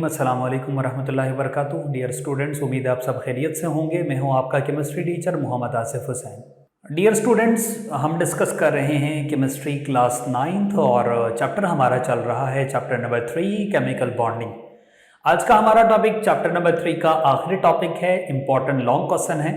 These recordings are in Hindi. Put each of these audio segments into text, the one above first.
अस्सलाम वालेकुम वरहमतुल्लाहि वबरकातुहू। डियर स्टूडेंट्स, उम्मीद है आप सब खैरियत से होंगे। मैं हूं आपका chemistry teacher Mohammad Asif Hussain. Dear students, हम डिस्कस कर रहे हैं केमिस्ट्री क्लास 9th और चैप्टर हमारा चल रहा है चैप्टर नंबर 3 केमिकल बॉन्डिंग। आज का हमारा टॉपिक चैप्टर नंबर 3 का आखिरी टॉपिक है, इंपॉर्टेंट लॉन्ग क्वेश्चन है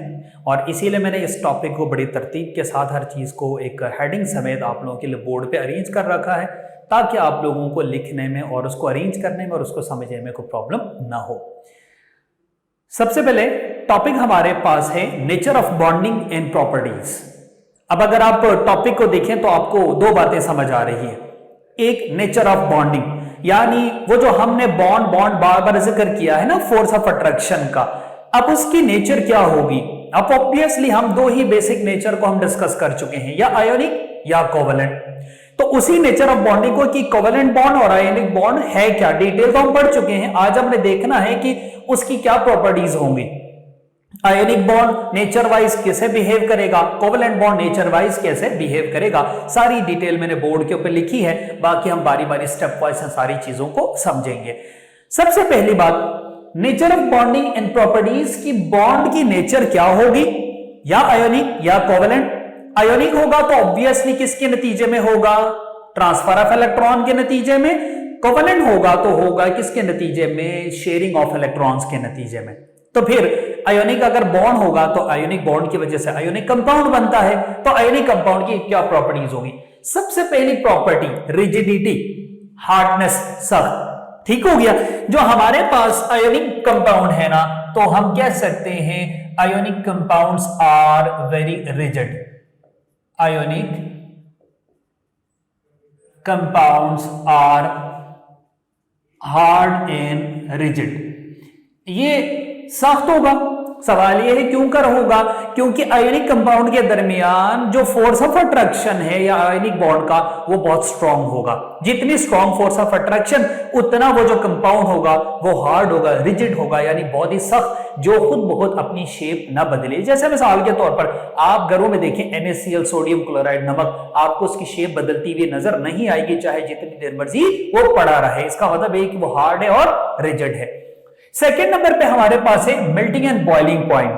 और इसीलिए मैंने इस टॉपिक को बड़ी तरतीब के साथ हर चीज़ को एक हेडिंग समेत आप लोगों के लिए बोर्ड पे अरेंज कर रखा है ताकि आप लोगों को लिखने में और उसको अरेंज करने में और उसको समझने में कोई प्रॉब्लम ना हो। सबसे पहले टॉपिक हमारे पास है nature of bonding and properties. अब अगर आप टॉपिक को देखें तो आपको दो बातें समझ आ रही है। एक, नेचर ऑफ बॉन्डिंग, यानी वो जो हमने बॉन्ड बार बार जिक्र किया है ना, फोर्स ऑफ अट्रैक्शन का, अब उसकी नेचर क्या होगी। अब ऑब्वियसली हम दो ही बेसिक नेचर को हम डिस्कस कर चुके हैं, या आयोनिक या कोवेलेंट। तो उसी नेचर ऑफ बॉन्डिंग को कि कोवेलेंट बॉन्ड और आयोनिक बॉन्ड है क्या, डिटेल तो हम पढ़ चुके हैं। आज हमने देखना है कि उसकी क्या प्रॉपर्टीज होंगी। आयोनिक बॉन्ड नेचर वाइज कैसे बिहेव करेगा, कोवेलेंट बॉन्ड नेचर वाइज कैसे बिहेव करेगा, सारी डिटेल मैंने बोर्ड के ऊपर लिखी है। बाकी हम बारी बारी स्टेप वाइज सारी चीजों को समझेंगे। सबसे पहली बात, nature of bonding and properties की बॉन्ड की नेचर क्या होगी, या आयोनिक या कोवेलेंट। आयोनिक होगा तो ऑब्वियसली किसके नतीजे में होगा, ट्रांसफर ऑफ इलेक्ट्रॉन के नतीजे में। कोवेलेंट होगा तो होगा किसके नतीजे में, शेयरिंग ऑफ इलेक्ट्रॉन्स के नतीजे में। तो फिर आयोनिक अगर बॉन्ड होगा तो आयोनिक बॉन्ड की वजह से आयोनिक कंपाउंड बनता है। तो आयोनिक कंपाउंड की क्या प्रॉपर्टीज होगी। सबसे पहली प्रॉपर्टी, रिजिडिटी, हार्डनेस, सख्त। ठीक हो गया। जो हमारे पास आयोनिक कंपाउंड है ना, तो हम कह सकते हैं ionic compounds are very rigid. Ionic compounds are hard and rigid. ये सख्त होगा। सवाल ये है क्यों कर होगा, क्योंकि आयोनिक कंपाउंड के दरमियान जो फोर्स ऑफ अट्रैक्शन है या आयोनिक बॉन्ड का, वो बहुत स्ट्रांग होगा। जितनी स्ट्रांग फोर्स ऑफ अट्रैक्शन, उतना वो जो कंपाउंड होगा वो हार्ड होगा, रिजिड होगा, यानी बहुत ही सख्त, जो खुद बहुत अपनी शेप ना बदले। जैसे मिसाल के तौर पर आप घरों में देखें NaCl, सोडियम क्लोराइड, नमक, आपको उसकी शेप बदलती हुई नजर नहीं आएगी, चाहे जितनी देर मर्जी वो पड़ा रहे। इसका मतलब है कि वो हार्ड है और रिजिड है। सेकेंड नंबर पे हमारे पास है मेल्टिंग एंड बॉइलिंग पॉइंट,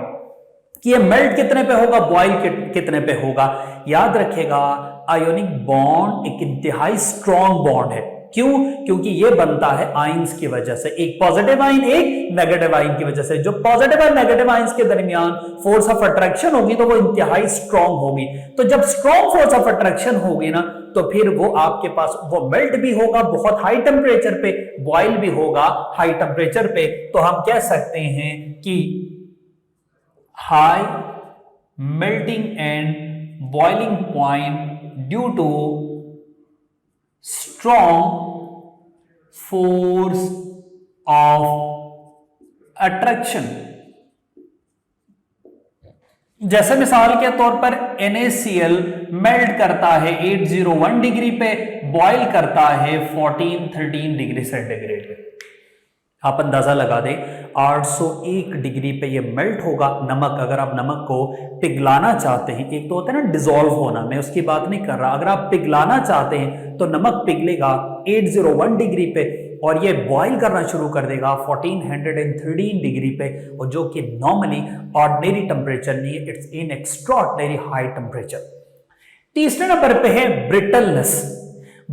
कि ये मेल्ट कितने पे होगा, बॉइल कितने पे होगा। याद रखिएगा, आयोनिक बॉन्ड एक इंतहाई स्ट्रॉन्ग बॉन्ड है। क्यों? क्योंकि ये बनता है आयंस की वजह से, एक पॉजिटिव आयन एक नेगेटिव आयन की वजह से। जो पॉजिटिव और नेगेटिव आयंस के दरमियान फोर्स ऑफ अट्रैक्शन होगी तो वो इंतहाई स्ट्रॉन्ग होगी। तो जब स्ट्रॉन्ग फोर्स ऑफ अट्रैक्शन होगी ना, तो फिर वो आपके पास वो मेल्ट भी होगा बहुत हाई टेम्परेचर पे, बॉयल भी होगा हाई टेम्परेचर पे। तो हम कह सकते हैं कि high melting and boiling point due to strong force of attraction. जैसे मिसाल के तौर पर NaCl मेल्ट करता है 801 डिग्री पे, बॉयल करता है 1413 डिग्री सेंटीग्रेड पे। आप अंदाजा लगा दें 801 डिग्री पे ये मेल्ट होगा। नमक, अगर आप नमक को पिघलाना चाहते हैं, एक तो होता है ना डिसॉल्व होना, मैं उसकी बात नहीं कर रहा, अगर आप पिघलाना चाहते हैं तो नमक पिघलेगा 801 डिग्री पे और ये बॉईल करना शुरू कर देगा 1413 डिग्री पे, और जो कि नॉर्मली ऑर्डिनरी टेम्परेचर नहीं है, it's in extraordinary high temperature. तीसरे नंबर पे है ब्रिटलनेस।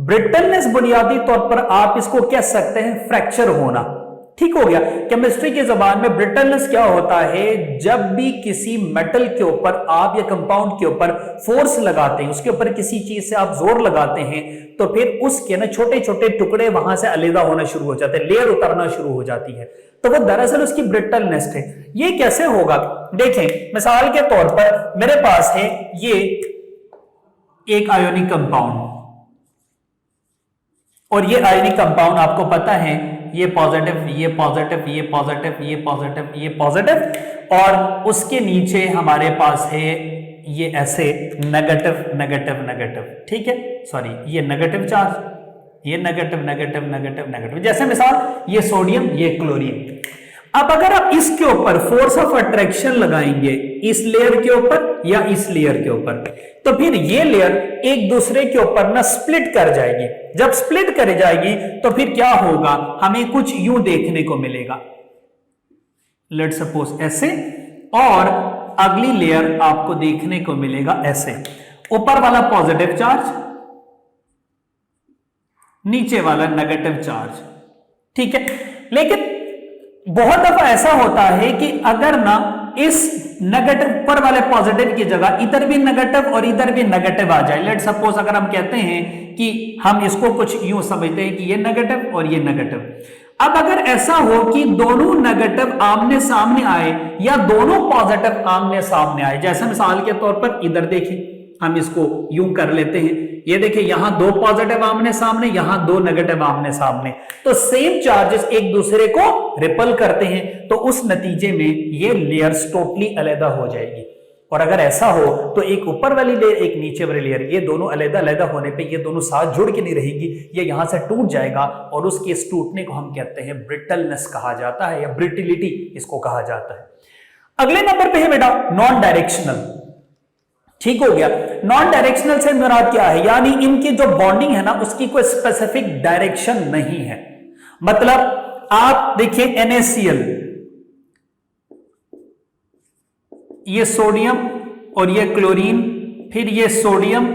ब्रिटलनेस बुनियादी तौर पर आप इसको कह सकते हैं फ्रैक्चर होना। ठीक हो गया। केमिस्ट्री की जबान में ब्रिटलनेस क्या होता है, जब भी किसी मेटल के ऊपर आप या कंपाउंड के ऊपर फोर्स लगाते हैं, उसके ऊपर किसी चीज से आप जोर लगाते हैं, तो फिर उसके ना छोटे छोटे टुकड़े वहां से अलग होना शुरू हो जाते हैं, लेयर उतरना शुरू हो जाती है। तो वो दरअसल उसकी ब्रिटलनेस है। ये कैसे होगा, देखें मिसाल के तौर पर मेरे पास है ये एक आयोनिक कंपाउंड, और ये आयोनिक कंपाउंड आपको पता है ये पॉजिटिव, ये पॉजिटिव, ये पॉजिटिव, ये पॉजिटिव, ये पॉजिटिव, और उसके नीचे हमारे पास है ये ऐसे नेगेटिव नेगेटिव नेगेटिव। ठीक है, सॉरी, ये नेगेटिव चार्ज, ये नेगेटिव नेगेटिव नेगेटिव नेगेटिव। जैसे मिसाल ये सोडियम, ये क्लोरीन। अब अगर आप इसके ऊपर फोर्स ऑफ अट्रैक्शन लगाएंगे, इस लेयर के ऊपर या इस लेयर के ऊपर, तो फिर ये लेयर एक दूसरे के ऊपर ना स्प्लिट कर जाएगी। जब स्प्लिट कर जाएगी तो फिर क्या होगा, हमें कुछ यूं देखने को मिलेगा, लेट्स सपोज ऐसे, और अगली लेयर आपको देखने को मिलेगा ऐसे। ऊपर वाला पॉजिटिव चार्ज, नीचे वाला नेगेटिव चार्ज, ठीक है। लेकिन बहुत दफा ऐसा होता है कि अगर ना इस नेगेटिव पर वाले पॉजिटिव की जगह इधर भी नेगेटिव और इधर भी नेगेटिव आ जाए, लेट सपोज अगर हम कहते हैं कि हम इसको कुछ यूं समझते हैं कि ये नेगेटिव और ये नेगेटिव, अब अगर ऐसा हो कि दोनों नेगेटिव आमने सामने आए या दोनों पॉजिटिव आमने सामने आए, जैसे मिसाल के तौर पर इधर देखिए, हम इसको यूं कर लेते हैं, ये देखिए यहां दो पॉजिटिव आमने सामने, यहां दो नेगेटिव आमने सामने, तो सेम चार्जेस एक दूसरे को रिपल करते हैं, तो उस नतीजे में ये लेयर्स टोटली अलग हो जाएगी। और अगर ऐसा हो तो एक ऊपर वाली लेयर एक नीचे वाली लेयर, ये दोनों अलग अलग होने पे ये दोनों साथ जुड़ के नहीं रहेगी, ये यहां से टूट जाएगा, और उसके इस टूटने को हम कहते हैं ब्रिटलनेस कहा जाता है, या ब्रिटिलिटी इसको कहा जाता है। अगले नंबर पे है बेटा नॉन डायरेक्शनल। ठीक हो गया, नॉन डायरेक्शनल से मुराद क्या है, यानी इनकी जो बॉन्डिंग है ना उसकी कोई स्पेसिफिक डायरेक्शन नहीं है। मतलब आप देखिए NaCl, ये सोडियम और ये क्लोरीन, फिर ये सोडियम,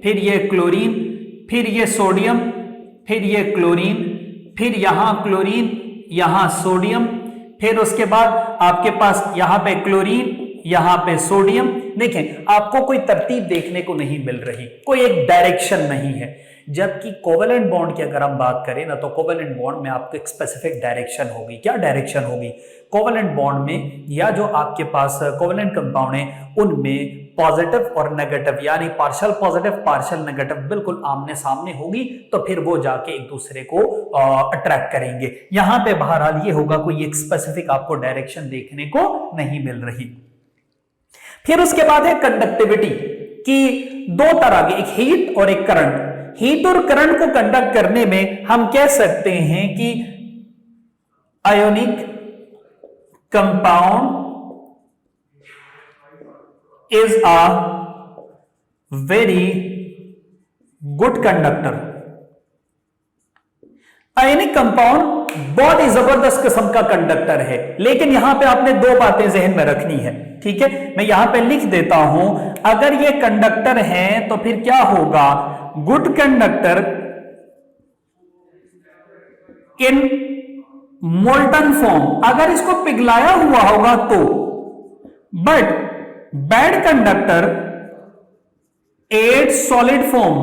फिर ये क्लोरीन, फिर ये सोडियम, फिर ये क्लोरीन, फिर यहां क्लोरीन, यहां सोडियम, फिर उसके बाद आपके पास यहां पे क्लोरीन, यहां पे सोडियम। देखें आपको कोई तरतीब देखने को नहीं मिल रही, कोई एक डायरेक्शन नहीं है। जबकि कोवेलेंट बॉन्ड की अगर हम बात करें ना, तो कोवेलेंट बॉन्ड में आपको एक स्पेसिफिक डायरेक्शन होगी। क्या डायरेक्शन होगी? कोवेलेंट बॉन्ड में या जो आपके पास कोवेलेंट कंपाउंड है उनमें पॉजिटिव और नेगेटिव, यानी पार्शियल पॉजिटिव पार्शियल नेगेटिव बिल्कुल आमने सामने होगी, तो फिर वो जाके एक दूसरे को अट्रैक्ट करेंगे। यहां पे बहरहाल ये होगा, कोई एक स्पेसिफिक आपको डायरेक्शन देखने को नहीं मिल रही। फिर उसके बाद है कंडक्टिविटी की दो तरह की, एक हीट और एक करंट। हीट और करंट को कंडक्ट करने में हम कह सकते हैं कि ionic compound is a very good conductor. Ionic compound बहुत ही जबरदस्त किस्म का कंडक्टर है। लेकिन यहां पे आपने दो बातें जहन में रखनी है, ठीक है। मैं यहां पे लिख देता हूं, अगर ये कंडक्टर है तो फिर क्या होगा, good conductor in molten form, अगर इसको पिघलाया हुआ होगा तो, but bad conductor at solid form,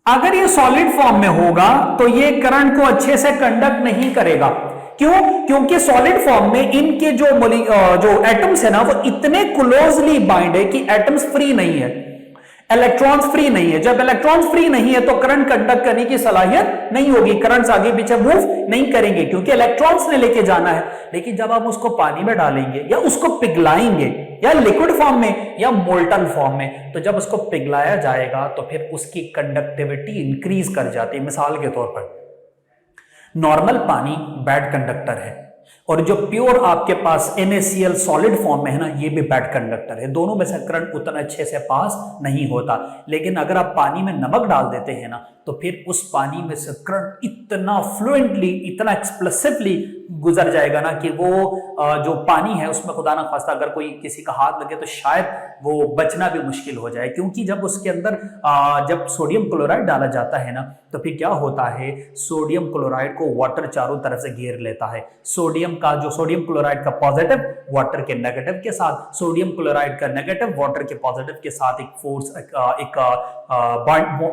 अगर ये सॉलिड फॉर्म में होगा तो ये करंट को अच्छे से कंडक्ट नहीं करेगा। क्यों? क्योंकि सॉलिड फॉर्म में इनके जो एटम्स है ना वो इतने क्लोजली बाइंड है कि एटम्स फ्री नहीं है, इलेक्ट्रॉन्स फ्री नहीं है। जब इलेक्ट्रॉन्स फ्री नहीं है तो करंट कंडक्ट करने की सलाहियत नहीं होगी, करंट्स आगे पीछे मूव नहीं करेंगे क्योंकि इलेक्ट्रॉन्स ने लेके जाना है। लेकिन जब हम उसको पानी में डालेंगे या उसको पिघलाएंगे, या लिक्विड फॉर्म में या मोल्टन फॉर्म में, तो जब उसको पिघलाया जाएगा तो फिर उसकी कंडक्टिविटी इंक्रीज कर जाती है। मिसाल के तौर पर नॉर्मल पानी बैड कंडक्टर है, और जो प्योर आपके पास NaCl सॉलिड फॉर्म में है ना, ये भी बैड कंडक्टर है। दोनों में से करंट उतना अच्छे से पास नहीं होता। लेकिन अगर आप पानी में नमक डाल देते हैं ना, तो फिर उस पानी में से करंट इतना फ्लुएंटली, इतना एक्सप्रेसिवली गुजर जाएगा ना कि वो जो पानी है उसमें खुदा ना खास्ता अगर कोई किसी का हाथ लगे तो शायद वो बचना भी मुश्किल हो जाए। क्योंकि जब उसके अंदर जब सोडियम क्लोराइड डाला जाता है ना, तो फिर क्या होता है, सोडियम क्लोराइड को वाटर चारों तरफ से घेर लेता है। सोडियम क्लोराइड का पॉजिटिव वाटर के नेगेटिव के साथ, सोडियम क्लोराइड का नेगेटिव वाटर के पॉजिटिव के साथ एक फोर्स, एक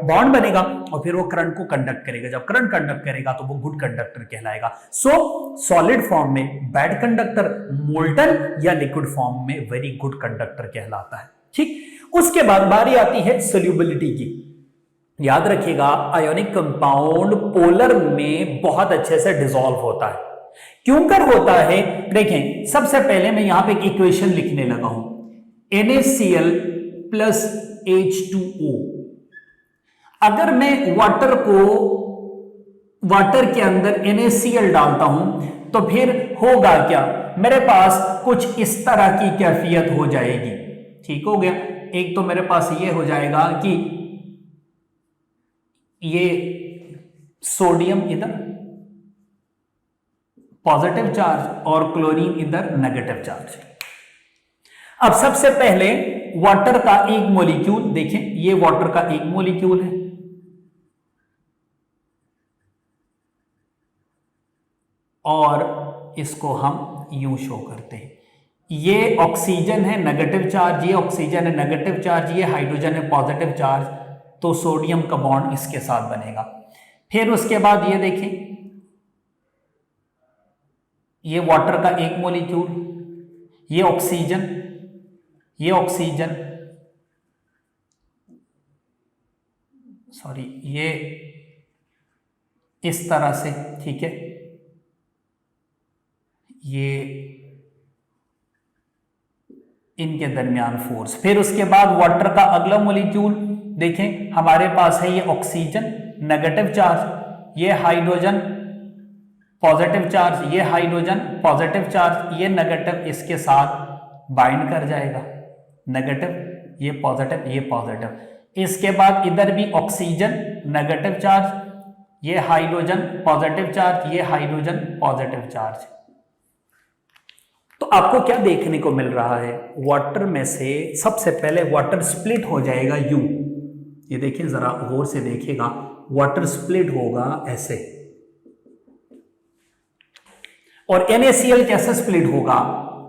बॉन्ड बनेगा, और फिर वो करंट को कंडक्ट करेगा। जब करंट कंडक्ट करेगा तो वो गुड कंडक्टर कहलाएगा। सो सॉलिड फॉर्म में बैड कंडक्टर, मोल्टन या लिक्विड फॉर्म में वेरी गुड कंडक्टर कहलाता है। ठीक, उसके बाद बारी आती है सोल्यूबिलिटी की। याद रखिएगा, आयोनिक कंपाउंड पोलर में बहुत अच्छे से डिसॉल्व होता है। क्यों कर होता है? देखें, सबसे पहले मैं यहां पे एक इक्वेशन लिखने लगा हूं, NaCl प्लस H2O। अगर मैं वाटर को वाटर के अंदर NaCl डालता हूं तो फिर होगा क्या, मेरे पास कुछ इस तरह की कैफियत हो जाएगी। ठीक हो गया। एक तो मेरे पास ये हो जाएगा कि ये सोडियम इधर पॉजिटिव चार्ज और क्लोरीन इधर नेगेटिव चार्ज। अब सबसे पहले वाटर का एक मॉलिक्यूल देखें, ये वाटर का एक मॉलिक्यूल है और इसको हम यूं शो करते हैं। ये ऑक्सीजन है नेगेटिव चार्ज, ये ऑक्सीजन है नेगेटिव चार्ज, ये हाइड्रोजन है पॉजिटिव चार्ज, तो सोडियम का बॉन्ड इसके साथ बनेगा। फिर उसके बाद ये देखें, ये वाटर का एक मॉलिक्यूल, ये ऑक्सीजन, ये ऑक्सीजन, सॉरी ये इस तरह से, ठीक है, ये इनके दरमियान फोर्स। फिर उसके बाद वाटर का अगला मॉलिक्यूल देखें, हमारे पास है ये ऑक्सीजन नेगेटिव चार्ज, ये हाइड्रोजन पॉजिटिव चार्ज, ये हाइड्रोजन पॉजिटिव चार्ज, ये नेगेटिव इसके साथ बाइंड कर जाएगा, नेगेटिव ये पॉजिटिव ये पॉजिटिव। इसके बाद इधर भी ऑक्सीजन नेगेटिव चार्ज, ये हाइड्रोजन पॉजिटिव चार्ज, ये हाइड्रोजन पॉजिटिव चार्ज। तो आपको क्या देखने को मिल रहा है, वाटर में से सबसे पहले वाटर स्प्लिट हो जाएगा यूं, ये देखिए जरा गौर से देखिएगा, वाटर स्प्लिट होगा ऐसे। और NaCl कैसे स्प्लिट होगा,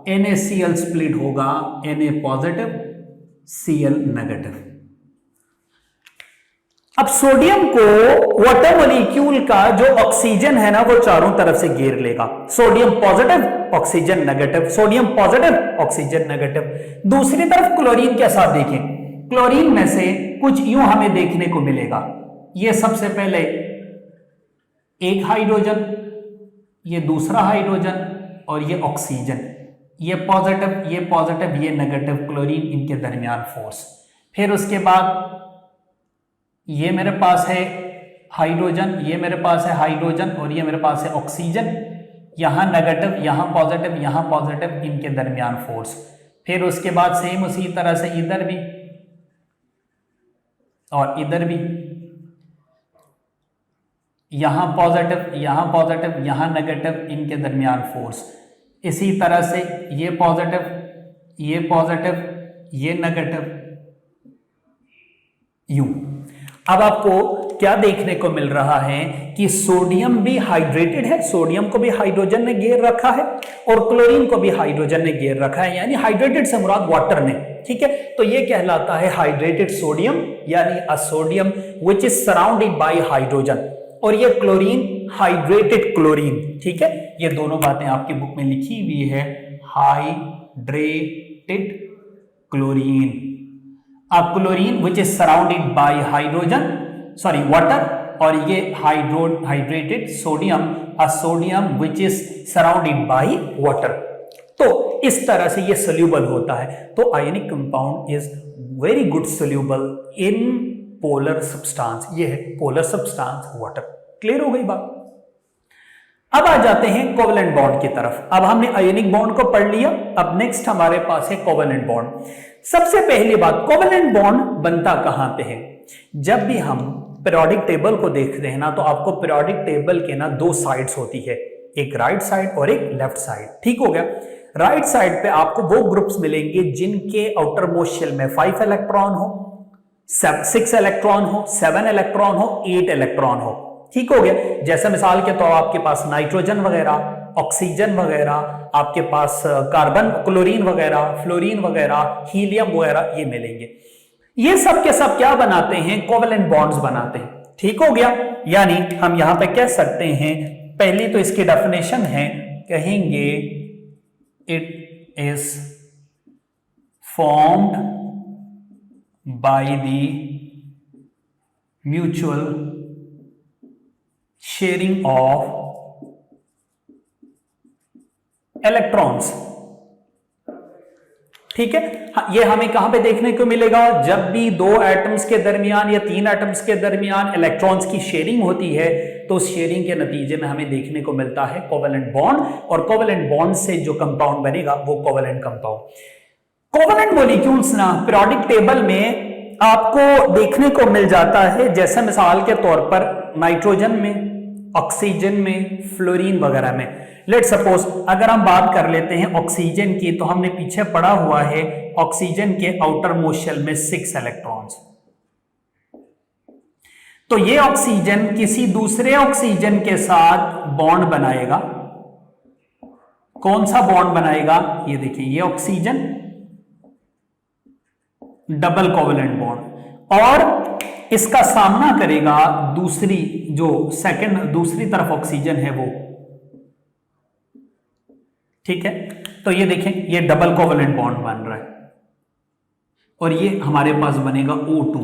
NaCl स्प्लिट होगा Na पॉजिटिव Cl नेगेटिव। अब सोडियम को वाटर मॉलिक्यूल का जो ऑक्सीजन है ना वो चारों तरफ से घेर लेगा, sodium positive oxygen negative, sodium positive oxygen negative. दूसरी तरफ क्लोरीन के साथ देखें, क्लोरीन में से कुछ यूं हमें देखने को मिलेगा, ये सबसे पहले एक हाइड्रोजन, ये दूसरा हाइड्रोजन और ये ऑक्सीजन, ये पॉजिटिव ये नेगेटिव, क्लोरीन इनके दरमियान फोर्स। फिर उसके बाद ये मेरे पास है हाइड्रोजन, ये मेरे पास है हाइड्रोजन और ये मेरे पास है ऑक्सीजन, यहां नेगेटिव यहां पॉजिटिव इनके दरमियान फोर्स। फिर उसके बाद सेम उसी तरह से इधर भी और इधर भी, यहां पॉजिटिव यहां नेगेटिव इनके दरमियान फोर्स। इसी तरह से ये पॉजिटिव ये नेगेटिव यूं। अब आपको क्या देखने को मिल रहा है कि सोडियम भी हाइड्रेटेड है, सोडियम को भी हाइड्रोजन ने घेर रखा है और क्लोरीन को भी हाइड्रोजन ने घेर रखा है, यानी हाइड्रेटेड से मुराद वाटर ने। ठीक है, तो ये कहलाता है हाइड्रेटेड सोडियम, यानी a sodium which is surrounded by hydrogen, और ये क्लोरीन हाइड्रेटेड क्लोरीन। ठीक है, ये दोनों बातें आपकी बुक में लिखी हुई है, hydrated chlorine, a chlorine which is surrounded by hydrogen water, और ये hydrated sodium, a sodium which is surrounded by water। तो इस तरह से ये सोल्यूबल होता है। तो ionic compound is very good soluble in polar substance, ये है पोलर सब्सटेंस वाटर। क्लियर हो गई बात। अब आ जाते हैं कोवेलेंट बॉन्ड की तरफ। अब हमने आयनिक बॉन्ड को पढ़ लिया, अब नेक्स्ट हमारे पास है कोवेलेंट बॉन्ड। सबसे पहली बात, कोवेलेंट बॉन्ड बनता कहां पे है? जब भी हम पीरियोडिक टेबल को देख रहे हैं ना, तो आपको पीरियोडिक टेबल के ना दो साइड्स होती है, एक राइट साइड और एक लेफ्ट साइड। ठीक हो गया। राइट साइड पे आपको वो ग्रुप्स मिलेंगे जिनके आउटर मोस्ट शेल में 5 इलेक्ट्रॉन हो, 6 इलेक्ट्रॉन हो, 7 इलेक्ट्रॉन हो, 8 इलेक्ट्रॉन हो। ठीक हो गया। जैसे मिसाल के तौर आपके पास नाइट्रोजन वगैरह, ऑक्सीजन वगैरह, आपके पास कार्बन, क्लोरीन वगैरह, फ्लोरीन वगैरह, हीलियम वगैरह, ये मिलेंगे। ये सब के सब क्या बनाते हैं? कोवेलेंट बॉन्ड्स बनाते हैं। ठीक हो गया। यानी हम यहां पे कह सकते हैं, पहली तो इसकी डेफिनेशन है, कहेंगे it is formed by the mutual sharing of electrons. ठीक है। हाँ, ये हमें कहां पे देखने को मिलेगा? जब भी दो एटम्स के दरमियान या तीन एटम्स के दरमियान इलेक्ट्रॉन्स की शेयरिंग होती है तो उस शेयरिंग के नतीजे में हमें देखने को मिलता है कोवेलेंट बॉन्ड, और कोवेलेंट बॉन्ड से जो कंपाउंड बनेगा वो कोवेलेंट कंपाउंड। कोवेलेंट मॉलिक्यूल्स ना पीरियोडिक टेबल में आपको देखने को मिल जाता है, जैसे मिसाल के तौर पर नाइट्रोजन में, ऑक्सीजन में, फ्लोरीन वगैरह में। लेट सपोज अगर हम बात कर लेते हैं ऑक्सीजन की, तो हमने पीछे पढ़ा हुआ है ऑक्सीजन के आउटर मोस्ट शेल में 6 इलेक्ट्रॉन्स। तो ये ऑक्सीजन किसी दूसरे ऑक्सीजन के साथ बॉन्ड बनाएगा। कौन सा बॉन्ड बनाएगा? ये देखिए, ये ऑक्सीजन डबल कोवेलेंट बॉन्ड, और इसका सामना करेगा दूसरी जो सेकंड दूसरी तरफ ऑक्सीजन है वो। ठीक है, तो ये देखें, ये डबल कोवेलेंट बॉन्ड बन रहा है, और ये हमारे पास बनेगा O2,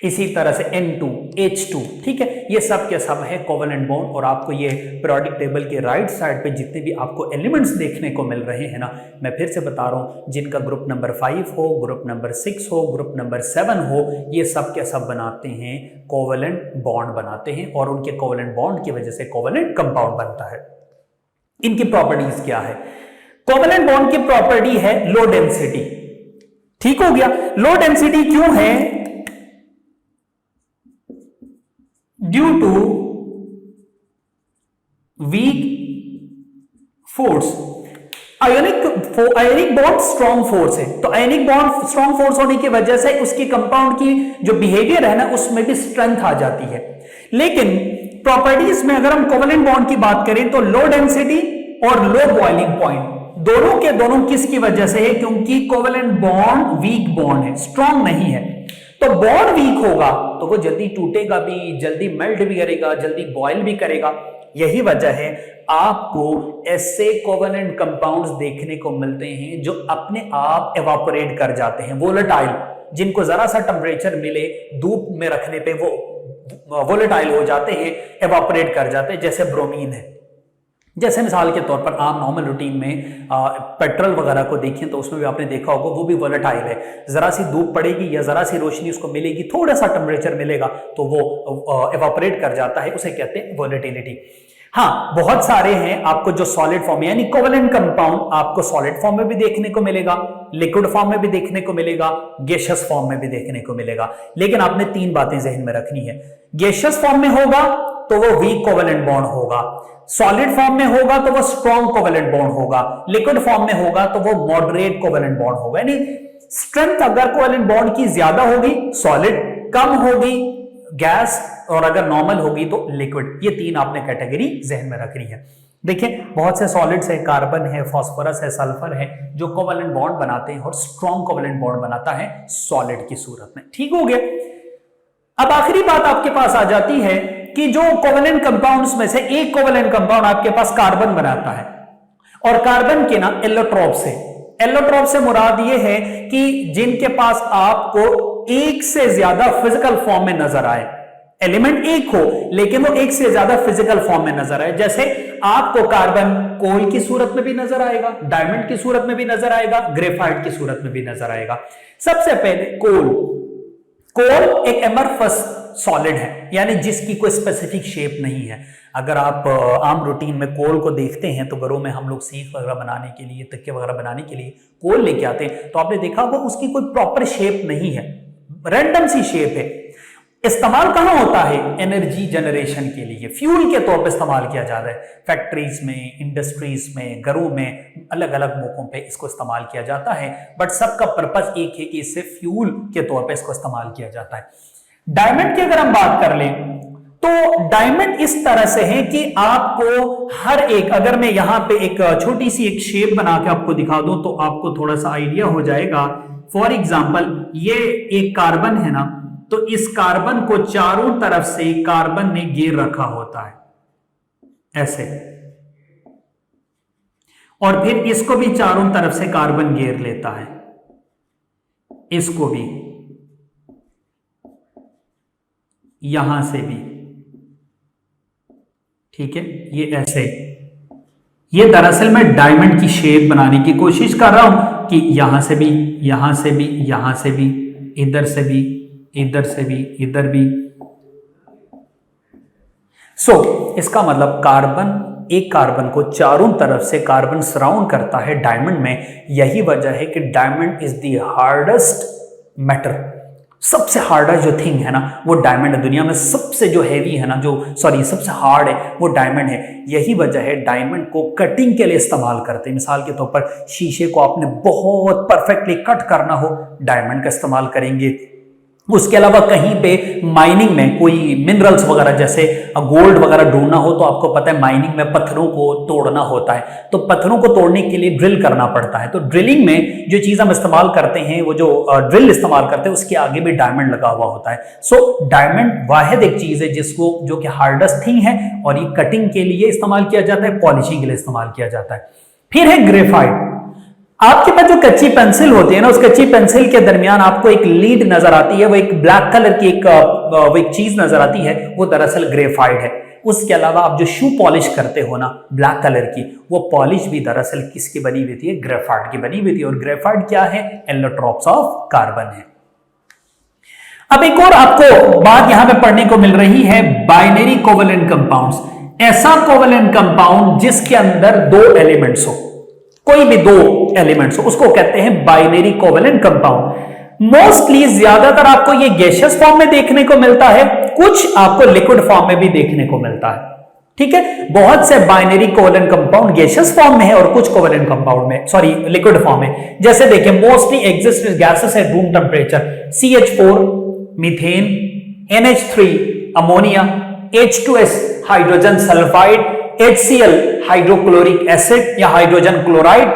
इसी तरह से N2, H2। ठीक है, ये सब के सब है कोवेलेंट बॉन्ड। और आपको ये पीरियोडिक टेबल के राइट साइड पे जितने भी आपको एलिमेंट्स देखने को मिल रहे हैं ना, मैं फिर से बता रहा हूं, जिनका ग्रुप नंबर 5 हो, ग्रुप नंबर 6 हो, ग्रुप नंबर 7 हो, ये सब के सब बनाते हैं कोवेलेंट बॉन्ड बनाते हैं, और उनके कोवेलेंट बॉन्ड की वजह से कोवेलेंट कंपाउंड बनता है। इनकी प्रॉपर्टीज क्या है? कोवेलेंट बॉन्ड की प्रॉपर्टी है लो डेंसिटी। ठीक हो गया। लो डेंसिटी क्यों है? Due to weak force. Ionic bond strong force है, तो आयोनिक बॉन्ड स्ट्रॉन्ग फोर्स होने की वजह से उसकी कंपाउंड की जो बिहेवियर है ना, उसमें भी स्ट्रेंथ आ जाती है। लेकिन प्रॉपर्टीज में अगर हम कोवेलेंट बॉन्ड की बात करें तो लो डेंसिटी और लो बॉइलिंग पॉइंट दोनों के दोनों किसकी वजह से है? क्योंकि कोवेलेंट बॉन्ड वीक बॉन्ड है, स्ट्रॉन्ग नहीं है। तो बॉन्ड वीक होगा तो वो जल्दी टूटेगा भी, जल्दी मेल्ट भी करेगा, जल्दी बॉयल भी करेगा। यही वजह है आपको ऐसे कोवेलेंट कंपाउंड्स देखने को मिलते हैं जो अपने आप एवापोरेट कर जाते हैं, वोलेटाइल, जिनको जरा सा टेम्परेचर मिले धूप में रखने पे वो वोलेटाइल हो जाते हैं, एवापोरेट कर जाते हैं, जैसे ब्रोमीन है। जैसे मिसाल के तौर पर आप नॉर्मल रूटीन में पेट्रोल वगैरह को देखें तो उसमें भी आपने देखा होगा वो भी वोलेटाइल है। जरा सी धूप पड़ेगी या जरा सी रोशनी उसको मिलेगी, थोड़ा सा टेम्परेचर मिलेगा तो वो एवापोरेट कर जाता है, उसे कहते हैं वोलेटिलिटी। हाँ, बहुत सारे हैं आपको जो सॉलिड फॉर्म यानी कोवेलेंट कंपाउंड आपको सॉलिड फॉर्म में भी देखने को मिलेगा, लिक्विड फॉर्म में भी देखने को मिलेगा, गैसियस फॉर्म में भी देखने को मिलेगा। लेकिन आपने 3 बातें जहन में रखनी है। गैसियस फॉर्म में होगा तो वो वीक कोवेलेंट बॉन्ड होगा, सॉलिड फॉर्म में होगा तो वो स्ट्रॉन्ग कोवेलेंट बॉन्ड होगा, लिक्विड फॉर्म में होगा तो वो मॉडरेट कोवेलेंट बॉन्ड होगा। यानी स्ट्रेंथ अगर कोवेलेंट बॉन्ड की ज्यादा होगी सॉलिड, कम होगी गैस, और अगर नॉर्मल होगी तो लिक्विड। ये 3 आपने कैटेगरी जहन में रखनी है। देखिए, बहुत से सॉलिड्स है, कार्बन है, फास्फोरस है, सल्फर है, जो कोवेलेंट बॉन्ड बनाते हैं और स्ट्रॉन्ग कोवेलेंट बॉन्ड बनाता है सॉलिड की सूरत में। ठीक हो गया। अब आखिरी बात आपके पास आ जाती है कि जो कोवेलेंट कंपाउंड्स में से एक कोवेलेंट कंपाउंड आपके पास कार्बन बनाता है, और कार्बन के ना एलोट्रोप से, एलोट्रोप से मुराद ये है कि जिनके पास आपको एक से ज्यादा फिजिकल फॉर्म में नजर आए, एलिमेंट एक हो लेकिन वो एक से ज्यादा फिजिकल फॉर्म में नजर आए। जैसे आपको कार्बन कोल की सूरत में भी नजर आएगा, डायमंड की सूरत में भी नजर आएगा, ग्रेफाइट की सूरत में भी नजर आएगा। सबसे पहले कोल एक एमरफस सॉलिड है, यानी जिसकी कोई स्पेसिफिक शेप नहीं है। अगर आप आम रूटीन में कोल को देखते हैं तो घरों में हम लोग सीख वगैरह बनाने के लिए, तकिया वगैरह बनाने के लिए कोल लेके आते हैं, तो आपने देखा होगा उसकी कोई प्रॉपर शेप नहीं है, रैंडम सी शेप है। इस्तेमाल कहां होता है? एनर्जी जनरेशन के लिए, फ्यूल के तौर पर इस्तेमाल किया जाता है। फैक्ट्रीज में, इंडस्ट्रीज में, घरों में, अलग अलग मौकों पे इसको इस्तेमाल किया जाता है, बट सबका पर्पस एक है कि इससे फ्यूल के तौर पे इसको इस्तेमाल किया जाता है। डायमंड की अगर हम बात कर लें तो डायमंड इस तरह से है कि आपको हर एक, अगर मैं यहां पे एक छोटी सी एक शेप बना के आपको दिखा दूं तो आपको थोड़ा सा आइडिया हो जाएगा। फॉर एग्जाम्पल, ये एक कार्बन है ना, तो इस कार्बन को चारों तरफ से कार्बन ने घेर रखा होता है ऐसे, और फिर इसको भी चारों तरफ से कार्बन घेर लेता है, इसको भी, यहां से भी। ठीक है, ये ऐसे, ये दरअसल मैं डायमंड की शेप बनाने की कोशिश कर रहा हूं कि यहां से भी, यहां से भी, यहां से भी, इधर से भी, इधर से भी, इधर भी। इसका मतलब एक कार्बन को चारों तरफ से कार्बन सराउंड करता है डायमंड में। यही वजह है कि diamond is the hardest metal, सबसे हार्डेस्ट जो थिंग है ना वो डायमंड है। दुनिया में सबसे जो हैवी है ना, सबसे हार्ड है वो डायमंड है। यही वजह है डायमंड को कटिंग के लिए इस्तेमाल करते हैं। मिसाल के तौर पर शीशे को आपने बहुत परफेक्टली कट करना हो, डायमंड का इस्तेमाल करेंगे। उसके अलावा कहीं पे माइनिंग में कोई मिनरल्स वगैरह जैसे गोल्ड वगैरह ढूंढना हो तो आपको पता है माइनिंग में पत्थरों को तोड़ना होता है, तो पत्थरों को तोड़ने के लिए ड्रिल करना पड़ता है। तो ड्रिलिंग में जो चीज हम इस्तेमाल करते हैं, वो जो ड्रिल इस्तेमाल करते हैं उसके आगे भी डायमंड लगा हुआ होता है। डायमंड वाहिद एक चीज है जिसको जो कि हार्डेस्ट थिंग है और ये कटिंग के लिए इस्तेमाल किया जाता है, पॉलिशिंग के लिए इस्तेमाल किया जाता है। फिर है ग्रेफाइट। आपके पास जो कच्ची पेंसिल होती है ना, उस कच्ची पेंसिल के दरमियान आपको एक लीड नजर आती है, वो एक ब्लैक कलर की एक चीज नजर आती है, वो दरअसल ग्रेफाइट है। उसके अलावा आप जो शू पॉलिश करते हो ना ब्लैक कलर की, वो पॉलिश भी दरअसल किसकी बनी हुई थी? ग्रेफाइट की बनी हुई थी। और ग्रेफाइट क्या है? एलोट्रॉप्स ऑफ कार्बन है। अब एक और आपको बात यहां पे पढ़ने को मिल रही है, बाइनरी कोवेलेंट कंपाउंड्स। ऐसा कोवेलेंट कंपाउंड जिसके अंदर दो एलिमेंट्स हो, कोई भी दो एलिमेंट्स हो, उसको कहते हैं बाइनरी कोवेलेंट कंपाउंड। मोस्टली ज्यादातर आपको ये गैसियस फॉर्म में देखने को मिलता है, कुछ आपको लिक्विड फॉर्म में भी देखने को मिलता है। ठीक है, बहुत से binary covalent compound gaseous form में है और कुछ कोवेलेंट कंपाउंड में लिक्विड फॉर्म में। जैसे देखिए, मोस्टली एग्जिस्ट गैसेस है room temperature, CH4 methane, NH3 ammonia, H2S hydrogen sulphide, HCl hydrochloric acid या hydrogen chloride,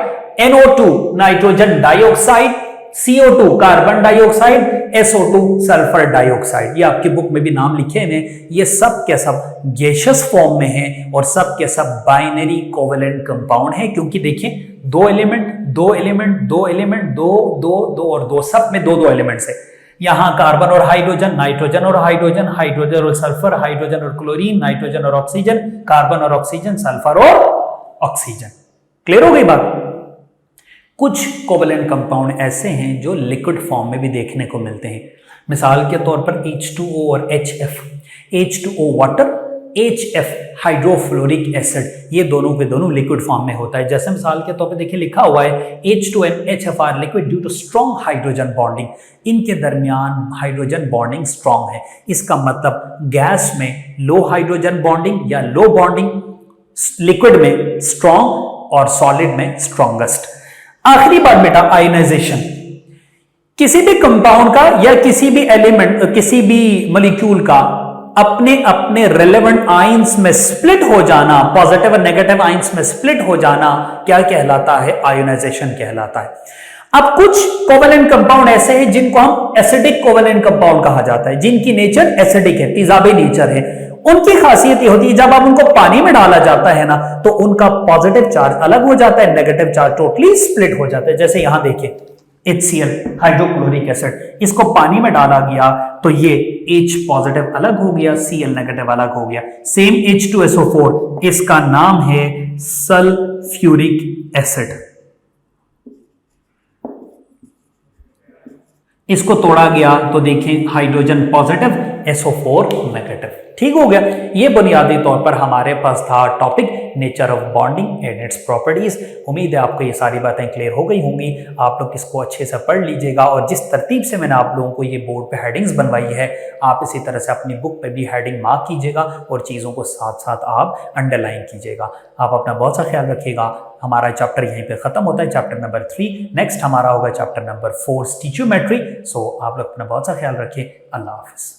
NO2 nitrogen dioxide, CO2 carbon dioxide, SO2 sulphur dioxide. ये आपकी बुक में भी नाम लिखे हैं। ये सब के सब गैसियस फॉर्म में हैं और सब के सब बाइनरी कोवेलेंट कंपाउंड है, क्योंकि देखिए दो एलिमेंट, दो एलिमेंट, दो एलिमेंट, दो दो दो और दो, सब में दो दो एलिमेंट्स है। यहां कार्बन और हाइड्रोजन, नाइट्रोजन और हाइड्रोजन, हाइड्रोजन और सल्फर, हाइड्रोजन और क्लोरीन, नाइट्रोजन और ऑक्सीजन, कार्बन और ऑक्सीजन, सल्फर और ऑक्सीजन। क्लियर हो गई बात? कुछ कोवेलेंट कंपाउंड ऐसे हैं जो लिक्विड फॉर्म में भी देखने को मिलते हैं। मिसाल के तौर पर H2O और HF, H2O water, HF hydrofluoric acid, ये दोनों के दोनों लिक्विड फॉर्म में होता है। जैसे मिसाल के तौर पे देखिए लिखा हुआ है H2 and HF are liquid due to strong hydrogen bonding. इनके दरमियान हाइड्रोजन बॉन्डिंग स्ट्रॉन्ग है। इसका मतलब गैस में लो हाइड्रोजन बॉन्डिंग या लो बॉन्डिंग, लिक्विड में स्ट्रॉन्ग और सॉलिड में स्ट्रॉन्गेस्ट। आखिरी बात बेटा, आयोनाइजेशन। किसी भी कंपाउंड का या किसी भी एलिमेंट, किसी भी मॉलिक्यूल का अपने अपने रेलेवेंट आयंस में स्प्लिट हो जाना, पॉजिटिव और नेगेटिव आयंस में स्प्लिट हो जाना क्या कहलाता है? आयोनाइजेशन कहलाता है। अब कुछ कोवेलेंट कंपाउंड ऐसे हैं जिनको हम एसिडिक कोवेलेंट कंपाउंड कहा जाता है, जिनकी नेचर एसिडिक है, तेजाबी नेचर है। उनकी खासियत ये होती है जब आप उनको पानी में डाला जाता है ना, तो उनका पॉजिटिव चार्ज अलग हो जाता है, नेगेटिव चार्ज टोटली स्प्लिट हो जाता है। जैसे यहां देखिए HCl हाइड्रोक्लोरिक एसिड, इसको पानी में डाला गया तो ये H पॉजिटिव अलग हो गया, Cl नेगेटिव अलग हो गया। सेम H2SO4, इसका नाम है सल्फ्यूरिक एसिड। इसको तोड़ा गया तो देखें हाइड्रोजन पॉजिटिव, SO4 नेगेटिव। ठीक हो गया। ये बुनियादी तौर पर हमारे पास था topic nature of bonding and its properties. उम्मीद है आपको ये सारी बातें क्लियर हो गई होंगी। आप लोग इसको अच्छे से पढ़ लीजिएगा और जिस तरतीब से मैंने आप लोगों को ये बोर्ड पे हेडिंग्स बनवाई है, आप इसी तरह से अपनी बुक पे भी हेडिंग मार्क कीजिएगा और चीज़ों को साथ साथ आप अंडरलाइन कीजिएगा। आप अपना बहुत सा ख्याल रखिएगा। हमारा चैप्टर यहीं पे खत्म होता है, चैप्टर नंबर 3। नेक्स्ट हमारा होगा चैप्टर नंबर 4 स्टिचियोमेट्री। सो आप लोग अपना बहुत सा ख्याल रखिए। अल्लाह हाफिज़।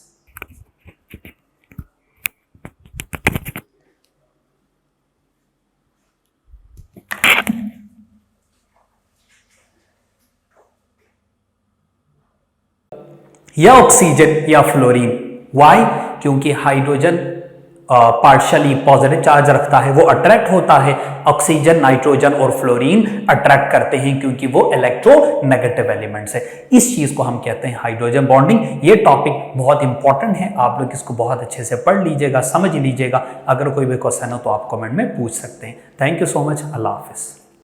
या ऑक्सीजन या फ्लोरीन। वाई? क्योंकि हाइड्रोजन पार्शियली पॉजिटिव चार्ज रखता है, वो अट्रैक्ट होता है। ऑक्सीजन, नाइट्रोजन और फ्लोरीन अट्रैक्ट करते हैं क्योंकि वो इलेक्ट्रोनेगेटिव एलिमेंट्स है। इस चीज को हम कहते हैं हाइड्रोजन बॉन्डिंग। ये टॉपिक बहुत इंपॉर्टेंट है, आप लोग इसको बहुत अच्छे से पढ़ लीजिएगा, समझ लीजिएगा। अगर कोई भी क्वेश्चन हो तो आप कमेंट में पूछ सकते हैं। Thank you so much. Allah हाफिज़।